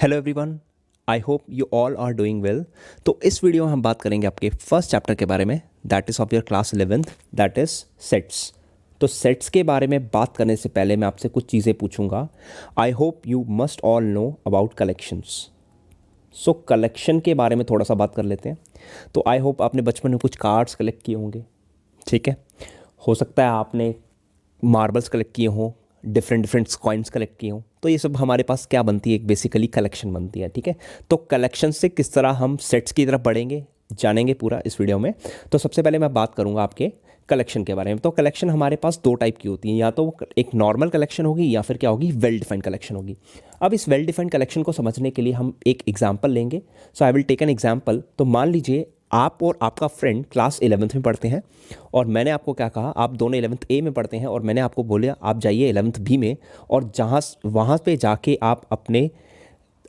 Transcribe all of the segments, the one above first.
Hello everyone, I hope you all are doing well. तो इस video में हम बात करेंगे आपके फर्स्ट चैप्टर के बारे में, that is of your class 11th, that is sets. तो सेट्स के बारे में बात करने से पहले मैं आपसे कुछ चीज़ें पूछूंगा। आई hope you must all know about collections. So collection के बारे में थोड़ा सा बात कर लेते हैं। तो आई होप आपने बचपन में कुछ कार्ड्स कलेक्ट किए होंगे, ठीक है। हो सकता है आपने मार्बल्स कलेक्ट किए हों, डिफरेंट कॉइन्स कलेक्ट किए हों। तो ये सब हमारे पास क्या बनती है, एक बेसिकली कलेक्शन बनती है, ठीक है। तो कलेक्शन से किस तरह हम सेट्स की तरफ बढ़ेंगे जानेंगे पूरा इस वीडियो में। तो सबसे पहले मैं बात करूंगा आपके कलेक्शन के बारे में। तो कलेक्शन हमारे पास दो टाइप की होती है, या तो एक नॉर्मल कलेक्शन होगी या फिर क्या होगी, वेल डिफाइंड कलेक्शन होगी। अब इस वेल डिफाइंड कलेक्शन को समझने के लिए हम एक एग्जाम्पल लेंगे। So I will take an example. तो मान लीजिए आप और आपका फ्रेंड क्लास 11th में पढ़ते हैं, और मैंने आपको क्या कहा, आप दोनों 11th ए में पढ़ते हैं, और मैंने आपको बोला आप जाइए 11th बी में, और जहाँ वहाँ पे जाके आप अपने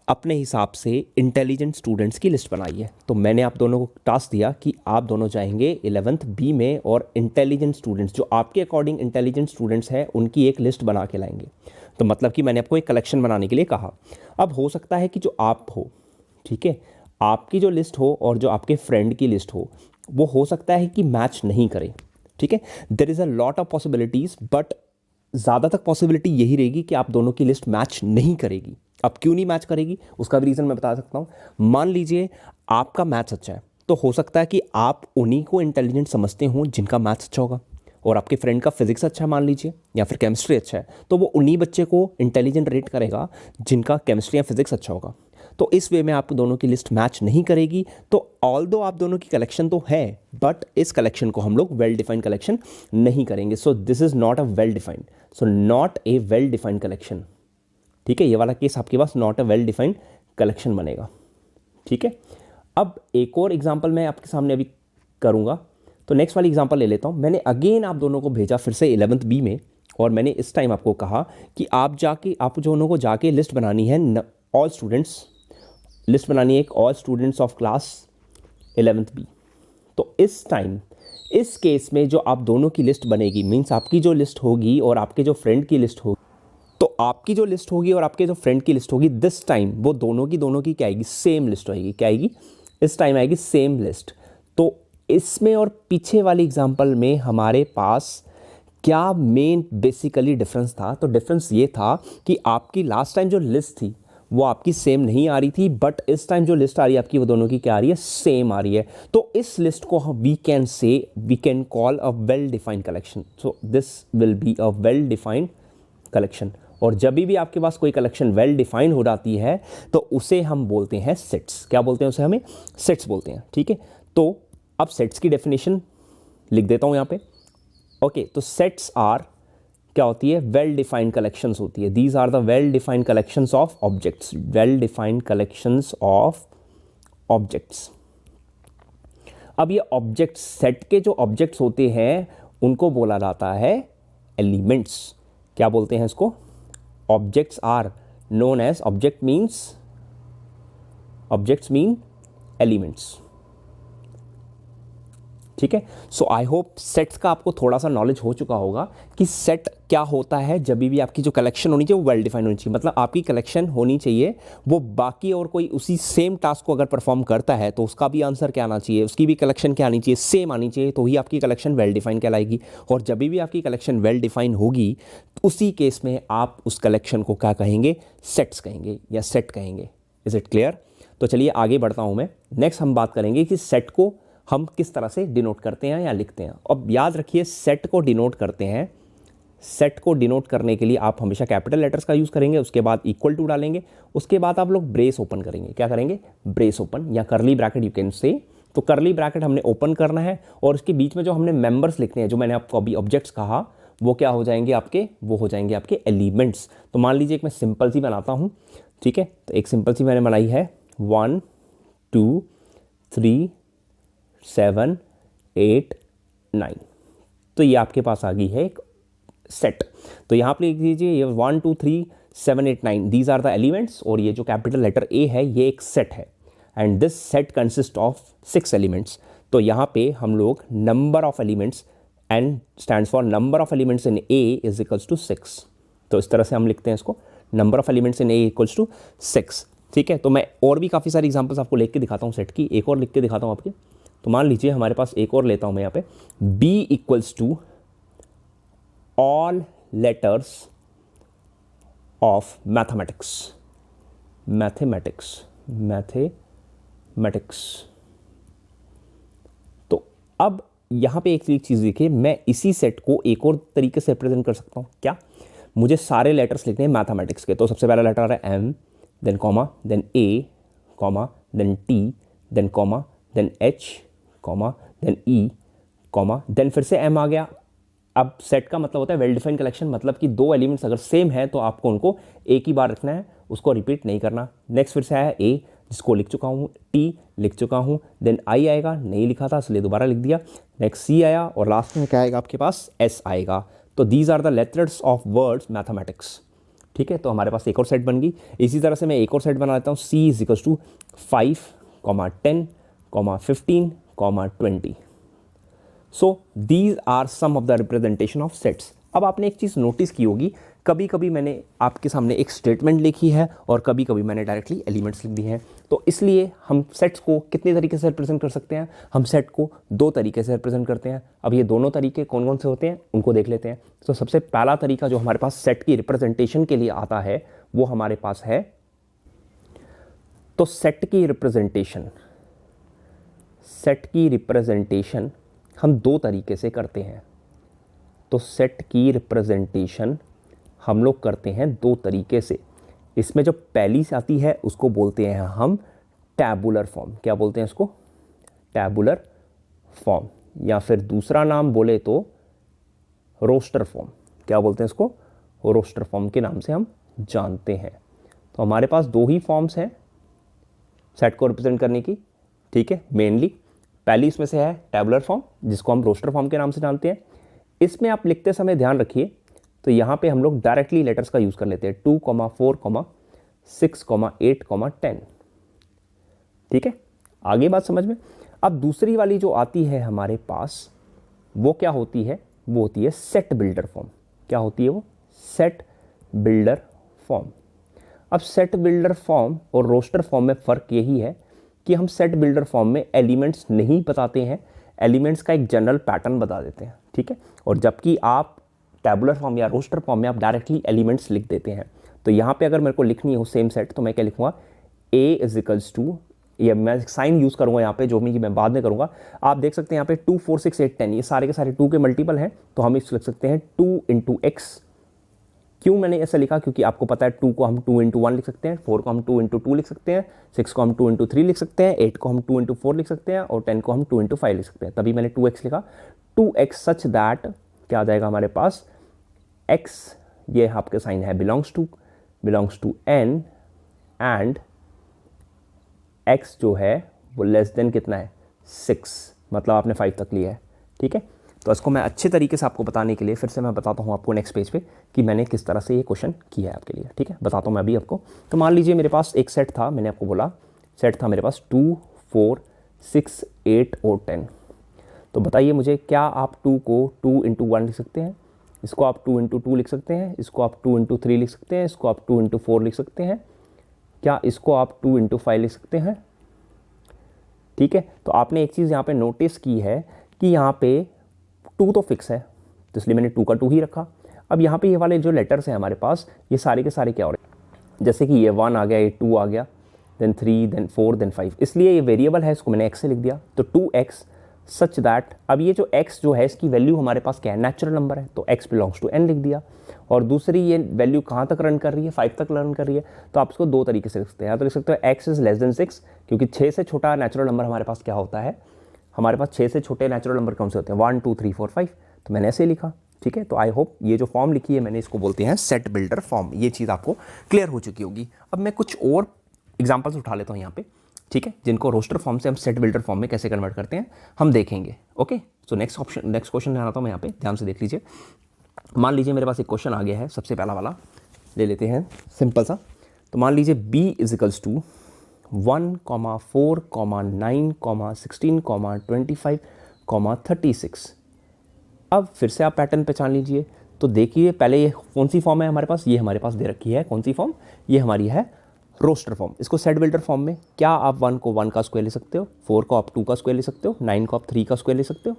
अपने हिसाब से इंटेलिजेंट स्टूडेंट्स की लिस्ट बनाइए। तो मैंने आप दोनों को टास्क दिया कि आप दोनों जाएंगे 11th बी में और इंटेलिजेंट स्टूडेंट्स, जो आपके अकॉर्डिंग इंटेलिजेंट स्टूडेंट्स हैं, उनकी एक लिस्ट बना के लाएंगे। तो मतलब कि मैंने आपको एक कलेक्शन बनाने के लिए कहा। अब हो सकता है कि जो आप हो, ठीक है, आपकी जो लिस्ट हो और जो आपके फ्रेंड की लिस्ट वो हो सकता है कि मैच नहीं करे, ठीक है। There is a lot of possibilities, but ज़्यादातर पॉसिबिलिटी यही रहेगी कि आप दोनों की लिस्ट मैच नहीं करेगी। अब क्यों नहीं मैच करेगी, उसका भी रीज़न मैं बता सकता हूँ। मान लीजिए आपका मैथ्स अच्छा है, तो हो सकता है कि आप उन्हीं को इंटेलिजेंट समझते हो जिनका मैथ्स अच्छा होगा, और आपके फ्रेंड का फिजिक्स अच्छा है मान लीजिए, या फिर केमिस्ट्री अच्छा है, तो वो उन्हीं बच्चे को इंटेलिजेंट रेट करेगा जिनका केमिस्ट्री या फिजिक्स अच्छा होगा। तो इस वे में आप दोनों की लिस्ट मैच नहीं करेगी। तो ऑल्दो आप दोनों की कलेक्शन तो है, बट इस कलेक्शन को हम लोग वेल डिफाइंड कलेक्शन नहीं करेंगे। So this is not a well defined, so not a well defined collection, ठीक है। ये वाला केस आपके पास not a well defined collection बनेगा, ठीक है। अब एक और एग्जाम्पल मैं आपके सामने अभी करूंगा। तो नेक्स्ट वाली एग्जाम्पल ले लेता हूं। मैंने अगेन आप दोनों को भेजा फिर से 11th बी में, और मैंने इस टाइम आपको कहा कि आप दोनों को जाके लिस्ट बनानी है, ऑल स्टूडेंट्स लिस्ट बनानी है, एक all students of class 11th B. तो इस टाइम इस केस में जो आप दोनों की लिस्ट बनेगी, मीन्स आपकी जो लिस्ट होगी और आपके जो फ्रेंड की लिस्ट होगी, तो आपकी जो लिस्ट होगी और आपके जो फ्रेंड की लिस्ट होगी, दिस टाइम वो दोनों की क्या आएगी, सेम लिस्ट आएगी। क्या आएगी, इस टाइम आएगी सेम लिस्ट। तो इसमें और पीछे वाली एग्जांपल में हमारे पास क्या मेन बेसिकली डिफरेंस था। तो डिफरेंस ये था कि आपकी लास्ट टाइम जो लिस्ट थी वो आपकी सेम नहीं आ रही थी, बट इस टाइम जो लिस्ट आ रही है आपकी, वो दोनों की क्या आ रही है, सेम आ रही है। तो इस लिस्ट को we can call a well defined collection. So this will be a well defined collection. और जब भी आपके पास कोई कलेक्शन वेल डिफाइंड हो जाती है तो उसे हम बोलते हैं सेट्स। क्या बोलते हैं उसे, हमें सेट्स बोलते हैं, ठीक है। तो अब सेट्स की डेफिनेशन लिख देता हूं यहां पे। ओके, तो सेट्स आर क्या होती है, वेल डिफाइंड कलेक्शंस होती है। These are the well defined collections of objects, well defined collections of objects. अब ये ऑब्जेक्ट्स, सेट के जो ऑब्जेक्ट्स होते हैं उनको बोला जाता है एलिमेंट्स। क्या बोलते हैं इसको, objects are known as, objects mean elements, ठीक है। सो आई होप सेट्स का आपको थोड़ा सा नॉलेज हो चुका होगा कि सेट क्या होता है। जब भी आपकी जो कलेक्शन होनी चाहिए वो वेल डिफाइंड होनी चाहिए, मतलब आपकी कलेक्शन होनी चाहिए वो बाकी और कोई उसी सेम टास्क को अगर परफॉर्म करता है तो उसका भी आंसर क्या आना चाहिए, उसकी भी कलेक्शन क्या आनी चाहिए, सेम आनी चाहिए, तो ही आपकी कलेक्शन वेल डिफाइंड कहलाएगी। और जब भी आपकी कलेक्शन वेल डिफाइंड होगी, उसी केस में आप उस कलेक्शन को क्या कहेंगे, सेट्स कहेंगे या सेट कहेंगे। Is it clear. तो चलिए आगे बढ़ता हूं मैं। नेक्स्ट हम बात करेंगे कि सेट को हम किस तरह से डिनोट करते हैं या लिखते हैं। अब याद रखिए, सेट को डिनोट करते हैं, सेट को डिनोट करने के लिए आप हमेशा कैपिटल लेटर्स का यूज़ करेंगे, उसके बाद इक्वल टू डालेंगे, उसके बाद आप लोग ब्रेस ओपन करेंगे। क्या करेंगे, ब्रेस ओपन या करली ब्रैकेट यू कैन से। तो करली ब्रैकेट हमने ओपन करना है, और उसके बीच में जो हमने मेंबर्स लिखने हैं, जो मैंने आपको अभी ऑब्जेक्ट्स कहा, वो क्या हो जाएंगे आपके, वो हो जाएंगे आपके एलिमेंट्स। तो मान लीजिए एक मैं सिंपल सी बनाता हूँ, ठीक है। तो एक सिंपल सी मैंने बनाई है 1 2 3 7 8 9। तो ये आपके पास आ गई है एक सेट। तो यहाँ पे लिख दीजिए ये 1 2 3 7 8 9, दीज आर द एलिमेंट्स, और ये जो कैपिटल लेटर ए है ये एक सेट है, and this set consist of 6 elements. तो यहाँ पे हम लोग number of elements, n stands for number of elements in A is equals to 6। तो इस तरह से हम लिखते हैं इसको, number of elements in A equals to 6। ठीक है, तो मैं और भी काफ़ी सारी एग्जांपल्स आपको लिख के दिखाता हूँ सेट की, एक और लिख के दिखाता हूँ आपके। तो मान लीजिए हमारे पास एक और लेता हूँ मैं यहाँ पे, b equals to all letters of mathematics. तो अब यहाँ पे एक चीज़ देखिए, मैं इसी सेट को एक और तरीके से रिप्रेजेंट कर सकता हूँ। क्या? मुझे सारे लेटर्स लिखने हैं मैथमेटिक्स के। तो सबसे पहला लेटर है M, then comma, then A, comma, then T, then comma, then H, comma, then E, comma, then फिर से M आ गया। अब सेट का मतलब होता है वेल डिफाइंड कलेक्शन, मतलब कि दो एलिमेंट्स अगर सेम है तो आपको उनको एक ही बार रखना है, उसको रिपीट नहीं करना। नेक्स्ट फिर से आया A, जिसको लिख चुका हूँ, T लिख चुका हूँ, देन I आएगा, नहीं लिखा था इसलिए दोबारा लिख दिया। नेक्स्ट C आया और लास्ट में क्या आएगा आपके पास? S आएगा। तो these are the letters of words mathematics. ठीक है, तो हमारे पास एक और सेट बन गई। इसी तरह से मैं एक और सेट बना लेता हूँ, C is equals to 5, 10, 15, 20। So these are some of the representation of sets. अब आपने एक चीज़ नोटिस की होगी, कभी कभी मैंने आपके सामने एक स्टेटमेंट लिखी है और कभी कभी मैंने डायरेक्टली एलिमेंट्स लिख दिए हैं। तो इसलिए हम सेट्स को कितने तरीके से रिप्रेजेंट कर सकते हैं? हम सेट को दो तरीके से रिप्रेजेंट करते हैं। अब ये दोनों तरीके कौन कौन से होते हैं उनको देख लेते हैं। तो सबसे पहला तरीका जो हमारे पास सेट की रिप्रेजेंटेशन के लिए आता है वो हमारे पास है, तो सेट की रिप्रेजेंटेशन हम दो तरीके से करते हैं। तो सेट की रिप्रेजेंटेशन हम लोग करते हैं दो तरीके से। इसमें जो पहली से आती है उसको बोलते हैं हम टैबुलर फॉर्म। क्या बोलते हैं इसको? टैबुलर फॉर्म, या फिर दूसरा नाम बोले तो रोस्टर फॉर्म। क्या बोलते हैं इसको? रोस्टर फॉर्म के नाम से हम जानते हैं। तो हमारे पास दो ही फॉर्म्स हैं सेट को रिप्रेजेंट करने की। ठीक है, मेनली पहली इसमें से है टैबुलर फॉर्म, जिसको हम रोस्टर फॉर्म के नाम से जानते हैं। इसमें आप लिखते समय ध्यान रखिए, तो यहाँ पे हम लोग डायरेक्टली लेटर्स का यूज़ कर लेते हैं, 2, 4, 6, 8, 10। ठीक है, आगे बात समझ में। अब दूसरी वाली जो आती है हमारे पास वो क्या होती है? वो होती है सेट बिल्डर फॉर्म। क्या होती है वो? Set builder form. अब सेट बिल्डर फॉर्म और रोस्टर फॉर्म में फ़र्क यही है कि हम सेट बिल्डर फॉर्म में एलिमेंट्स नहीं बताते हैं, एलिमेंट्स का एक जनरल पैटर्न बता देते हैं। ठीक है, और जबकि आप टैबुलर फॉर्म या रोस्टर फॉर्म में आप डायरेक्टली एलिमेंट्स लिख देते हैं। तो यहाँ पे अगर मेरे को लिखनी हो सेम सेट, तो मैं क्या लिखूँगा? A इज इक्वल्स टू, ये मैं साइन यूज़ करूँगा यहाँ पे, जो मैं बाद में करूँगा। आप देख सकते हैं यहाँ पे 2, 4, 6, 8, 10 ये सारे के सारे 2 के मल्टीपल हैं, तो हम इस लिख सकते हैं 2 इंटू एक्स। क्यों मैंने ऐसा लिखा? क्योंकि आपको पता है 2 को हम 2 इंटू 1 लिख सकते हैं, 4 को हम 2 इंटू 2 लिख सकते हैं, 6 को हम 2 इंटू 3 लिख सकते हैं, 8 को हम 2 इंटू 4 लिख सकते हैं और 10 को हम 2 इंटू 5 लिख सकते हैं। तभी मैंने 2x लिखा। 2x सच दैट क्या आ जाएगा हमारे पास? x, ये आपके साइन है belongs to n and x जो है वो लेस देन कितना है? 6, मतलब आपने 5 तक लिया है। ठीक है, तो इसको मैं अच्छे तरीके से आपको बताने के लिए फिर से मैं बताता हूँ आपको नेक्स्ट पेज पे कि मैंने किस तरह से ये क्वेश्चन किया है आपके लिए। ठीक है, बताता हूँ मैं अभी आपको। तो मान लीजिए मेरे पास एक सेट था, मैंने आपको बोला सेट था मेरे पास 2, 4, 6, 8 और 10। तो बताइए मुझे, क्या आप 2 को 2 इंटू 1 लिख सकते हैं? इसको आप 2 इंटू 2 लिख सकते हैं? इसको आप 2 इंटू 3 लिख सकते हैं? इसको आप 2 इंटू 4 लिख सकते हैं? क्या इसको आप 2 इंटू 5 लिख सकते हैं? ठीक है, तो आपने एक चीज़ यहाँ पे नोटिस की है कि यहाँ पे 2 तो फिक्स है, तो इसलिए मैंने 2 का 2 ही रखा। अब यहाँ पे ये वाले जो लेटर्स हैं हमारे पास, ये सारे के सारे क्या हो रहे हैं? जैसे कि ये 1 आ गया, ये 2 आ गया, देन 3, देन 4, देन 5, इसलिए ये वेरिएबल है, इसको मैंने x से लिख दिया। तो 2x सच दैट, अब ये जो x जो है इसकी वैल्यू हमारे पास क्या है? नेचुरल नंबर है, तो x बिलोंग्स टू n लिख दिया। और दूसरी ये वैल्यू कहाँ तक रन कर रही है? 5 तक रन कर रही है। तो आप इसको दो तरीके से लिख सकते हैं। या तो लिख सकते हो x इज लेस देन 6, क्योंकि 6 से छोटा नेचुरल नंबर हमारे पास क्या होता है? हमारे पास 6 से छोटे नेचुरल नंबर कौन से होते हैं? 1, 2, 3, 4, 5। तो मैंने ऐसे लिखा। ठीक है, तो आई होप ये जो फॉर्म लिखी है मैंने, इसको बोलते हैं सेट बिल्डर फॉर्म। ये चीज़ आपको क्लियर हो चुकी होगी। अब मैं कुछ और एग्जांपल्स उठा लेता हूँ यहाँ पे, ठीक है, जिनको रोस्टर फॉर्म से हम सेट बिल्डर फॉर्म में कैसे कन्वर्ट करते हैं हम देखेंगे। ओके, सो नेक्स्ट क्वेश्चन आ रहा था मैं यहाँ पे, ध्यान से देख लीजिए। मान लीजिए मेरे पास एक क्वेश्चन आ गया है, सबसे पहला वाला ले लेते हैं, सिंपल सा। तो मान लीजिए b इज इक्वल्स टू 1, 4, 9, 16, 25, 36। अब फिर से आप पैटर्न पहचान लीजिए। तो देखिए पहले ये कौन सी फॉर्म है हमारे पास? ये हमारे पास दे रखी है कौन सी फॉर्म? ये हमारी है रोस्टर फॉर्म, इसको सेट बिल्डर फॉर्म में क्या आप 1 को 1 का स्क्वायर ले सकते हो, 4 को आप 2 का स्क्वायर ले सकते हो, 9 को आप 3 का स्क्वायर ले सकते हो,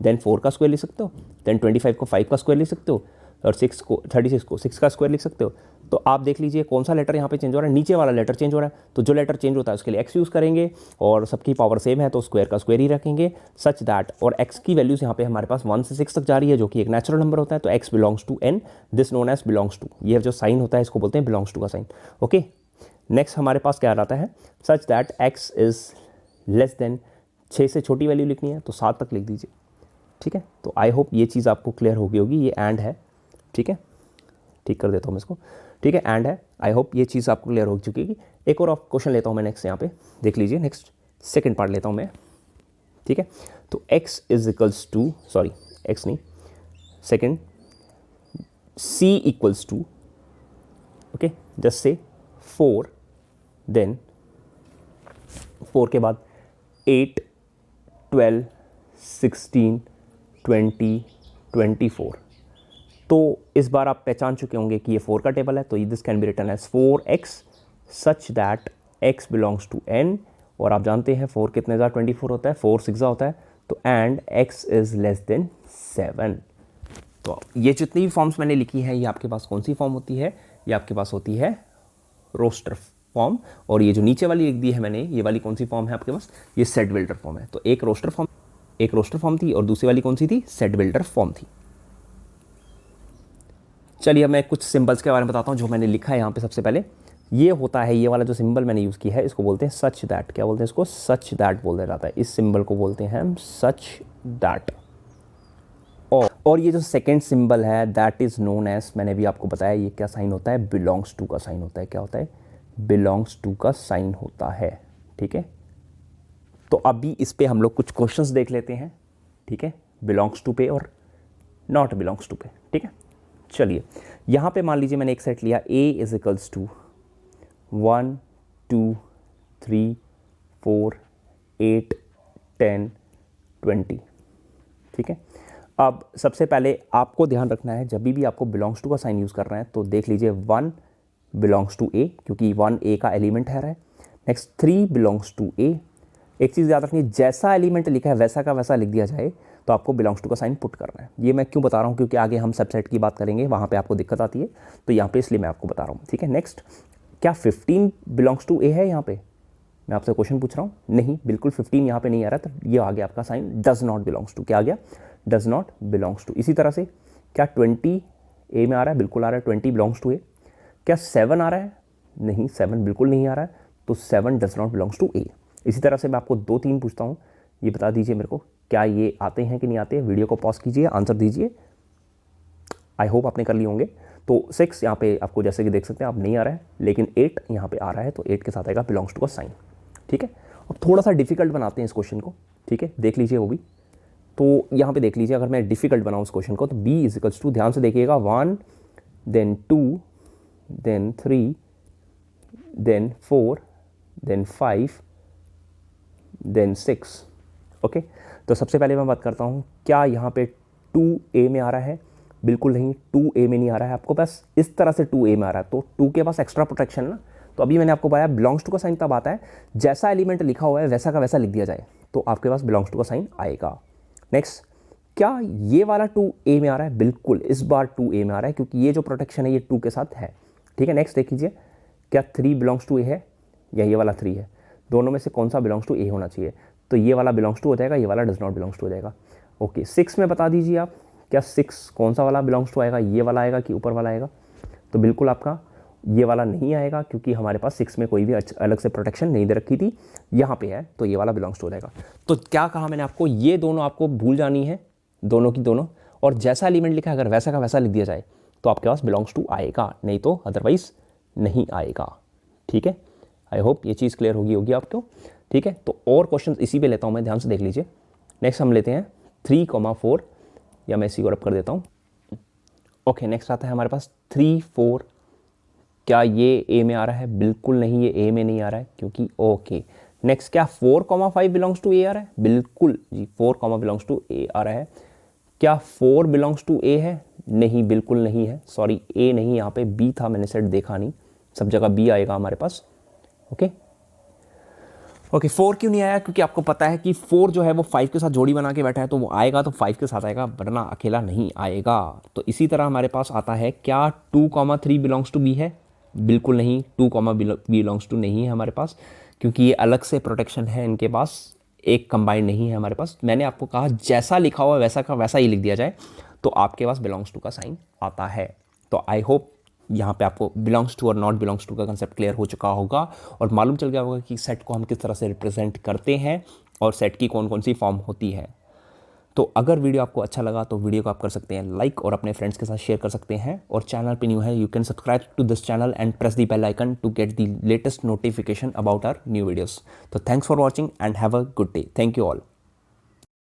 देन 4 का स्क्वायर ले सकते हो, देन 25 को 5 का स्क्वायर ले सकते हो, और 36 को 6 का स्क्वायर लिख सकते हो। तो आप देख लीजिए कौन सा लेटर यहाँ पे चेंज हो रहा है, नीचे वाला लेटर चेंज हो रहा है, तो जो लेटर चेंज होता है उसके लिए x यूज़ करेंगे, और सबकी पावर सेम है तो स्क्वायर का स्क्वायर ही रखेंगे, सच दैट, और x की वैल्यूज़ यहाँ पे हमारे पास 1 से 6 तक जा रही है, जो कि एक नेचुरल नंबर होता है, तो x belongs to n, this known as belongs to, ये जो साइन होता है इसको बोलते हैं बिलोंग्स टू का साइन। ओके, नेक्स्ट हमारे पास क्या आता है, such that x is less than, 6 से छोटी वैल्यू लिखनी है तो 7 तक लिख दीजिए। ठीक है, तो आई होप ये चीज़ आपको क्लियर होगी, ये एंड है। ठीक है, ठीक कर देता हूँ मैं इसको। ठीक है, एंड है, आई होप ये चीज़ आपको क्लियर हो चुकी है। एक और क्वेश्चन लेता हूँ मैं नेक्स्ट, यहाँ पे देख लीजिए, नेक्स्ट सेकंड पार्ट लेता हूँ मैं। ठीक है, तो x is equals to, sorry x नहीं, second, c equals to, okay, just say 4, then 4 के बाद 8, 12, 16, 20, 24। तो इस बार आप पहचान चुके होंगे कि ये 4 का टेबल है, तो this can be written as 4x such that x belongs to n, और आप जानते हैं 4 कितने ज़ा 24 होता है, 4 6 होता है, तो and x is less then 7। तो ये जितनी भी फॉर्म्स मैंने लिखी है, ये आपके पास कौन सी फॉर्म होती है, ये आपके पास होती है रोस्टर फॉर्म, और ये जो नीचे वाली लिख दी है मैंने, ये वाली कौन सी फॉर्म है आपके पास, ये सेट बिल्डर फॉर्म है। तो एक रोस्टर फॉर्म थी, और दूसरी वाली कौन सी थी, सेट बिल्डर फॉर्म थी। चलिए अब मैं कुछ सिंबल्स के बारे में बताता हूँ जो मैंने लिखा है यहाँ पे। सबसे पहले ये होता है, ये वाला जो सिंबल मैंने यूज़ किया है, इसको बोलते हैं सच दैट। क्या बोलते हैं इसको, सच दैट बोल दिया जाता है, इस सिंबल को बोलते हैं हम सच दैट। और ये जो सेकंड सिंबल है, दैट इज़ नोन एज, मैंने भी आपको बताया ये क्या साइन होता है, बिलोंग्स टू का साइन होता है। क्या होता है, बिलोंग्स टू का साइन होता है। ठीक है, तो अभी इस पे हम लोग कुछ क्वेश्चंस देख लेते हैं। ठीक है, बिलोंग्स टू पे और नॉट बिलोंग्स टू पे। ठीक है, चलिए यहाँ पे मान लीजिए मैंने एक सेट लिया, a इज इक्वल्स टू 1, 2, 3, 4, 8, 10, 20। ठीक है, अब सबसे पहले आपको ध्यान रखना है, जब भी आपको बिलोंग्स टू का साइन यूज़ करना है तो देख लीजिए 1 बिलोंग्स टू a, क्योंकि 1 a का एलिमेंट है। Next 3 belongs to a। एक चीज़ याद रखनी, जैसा एलिमेंट लिखा है वैसा का वैसा लिख दिया जाए तो आपको बिलोंग्स टू का साइन पुट करना है। ये मैं क्यों बता रहा हूँ, क्योंकि आगे हम सबसेट की बात करेंगे, वहाँ पे आपको दिक्कत आती है, तो यहाँ पे इसलिए मैं आपको बता रहा हूँ। ठीक है, नेक्स्ट, क्या 15 बिलोंग्स टू ए है यहाँ पे, मैं आपसे क्वेश्चन पूछ रहा हूँ, नहीं, बिल्कुल 15 यहाँ पे नहीं आ रहा, तो ये आ गया आपका sign does not belongs to. क्या आ गया, डज नॉट बिलोंग्स टू। इसी तरह से क्या 20 ए में आ रहा है, बिल्कुल आ रहा है, 20 बिलोंग्स टू ए। क्या 7 आ रहा है, नहीं, 7 बिल्कुल नहीं आ रहा है, तो 7 डज नॉट बिलोंग्स टू ए। इसी तरह से मैं आपको 2-3 पूछता हूँ, ये बता दीजिए मेरे को, क्या ये आते हैं कि नहीं आते। वीडियो को पॉज कीजिए, आंसर दीजिए, आई होप आपने कर लिए होंगे। तो 6 यहाँ पे आपको जैसे कि देख सकते हैं आप नहीं आ रहा है, लेकिन 8 यहाँ पे आ रहा है, तो 8 के साथ आएगा बिलोंग्स टू का साइन। ठीक है, अब थोड़ा सा डिफिकल्ट बनाते हैं इस क्वेश्चन को। ठीक है, देख लीजिए वो भी, तो यहाँ पे देख लीजिए, अगर मैं डिफिकल्ट बनाऊँ इस क्वेश्चन को, तो b इज इक्वल्स टू, ध्यान से देखिएगा, 1, then 2, then 3, then 4, then 5, then 6। Okay, तो सबसे पहले मैं बात करता हूँ, क्या यहाँ पे 2a में आ रहा है, बिल्कुल नहीं, 2a में नहीं आ रहा है, आपको पास इस तरह से 2a में आ रहा है, तो 2 के पास एक्स्ट्रा प्रोटेक्शन ना। तो अभी मैंने आपको बताया बिलोंग्स टू का साइन तब आता है जैसा एलिमेंट लिखा हुआ है वैसा का वैसा लिख दिया जाए, तो आपके पास बिलोंग्स टू का साइन आएगा। नेक्स्ट, क्या ये वाला 2a में आ रहा है, बिल्कुल इस बार 2a में आ रहा है, क्योंकि ये जो प्रोटेक्शन है ये 2 के साथ है। ठीक है, नेक्स्ट देख लीजिए, क्या 3 बिलोंग्स टू a है या ये वाला 3 है, दोनों में से कौन सा बिलोंग्स टू a होना चाहिए, तो ये वाला बिलोंग्स टू हो जाएगा, ये वाला डज नॉट बिलोंग्स टू हो जाएगा। ओके, 6 में बता दीजिए आप, क्या 6 कौन सा वाला बिलोंग्स टू आएगा, ये वाला आएगा कि ऊपर वाला आएगा, तो बिल्कुल आपका ये वाला नहीं आएगा, क्योंकि हमारे पास 6 में कोई भी अलग से प्रोटेक्शन नहीं दे रखी थी, यहाँ पे है, तो ये वाला बिलोंग्स टू हो जाएगा। तो क्या कहा मैंने आपको, ये दोनों आपको भूल जानी है, दोनों की दोनों, और जैसा एलिमेंट लिखा है अगर वैसा का वैसा लिख दिया जाए तो आपके पास बिलोंग्स टू आएगा, नहीं तो अदरवाइज नहीं आएगा। ठीक है, आई होप ये चीज़ क्लियर होगी आपको। ठीक है, तो और क्वेश्चन इसी पे लेता हूँ मैं, ध्यान से देख लीजिए। नेक्स्ट हम लेते हैं 3,4, या मैं इसी को रब कर देता हूँ। ओके, नेक्स्ट आता है हमारे पास 3, 4। क्या ये a में आ रहा है, बिल्कुल नहीं, ये a में नहीं आ रहा है, क्योंकि ओके। नेक्स्ट, क्या 4,5 बिलोंग्स टू a आ रहा है, बिल्कुल जी, 4, बिलोंग्स टू a आ रहा है। क्या 4 बिलोंग्स टू a है, नहीं, बिल्कुल नहीं है, सॉरी, a नहीं, यहाँ पे b था, मैंने सेट देखा नहीं, सब जगह b आएगा हमारे पास। ओके ओके 4 क्यों नहीं आया? क्योंकि आपको पता है कि 4 जो है वो 5 के साथ जोड़ी बना के बैठा है, तो वो आएगा तो 5 के साथ आएगा, वरना अकेला नहीं आएगा। तो इसी तरह हमारे पास आता है, क्या 2,3 बिलोंग्स टू बी है? बिल्कुल नहीं, 2, बिलोंग्स टू नहीं है हमारे पास, क्योंकि ये अलग से प्रोटेक्शन है इनके पास, एक कंबाइंड नहीं है हमारे पास। मैंने आपको कहा जैसा लिखा हुआ वैसा का वैसा ही लिख दिया जाए, तो आपके पास बिलोंग्स टू का साइन आता है। तो आई होप यहाँ पे आपको बिलोंग्स टू और नॉट बिलोंग्स टू का कंसेप्ट क्लियर हो चुका होगा और मालूम चल गया होगा कि सेट को हम किस तरह से रिप्रेजेंट करते हैं और सेट की कौन कौन सी फॉर्म होती है। तो अगर वीडियो आपको अच्छा लगा तो वीडियो को आप कर सकते हैं लाइक और अपने फ्रेंड्स के साथ शेयर कर सकते हैं, और चैनल पे न्यू है you can subscribe to this channel and press the bell icon to get the latest notification about our new videos. तो thanks for watching and have a good day. Thank you all.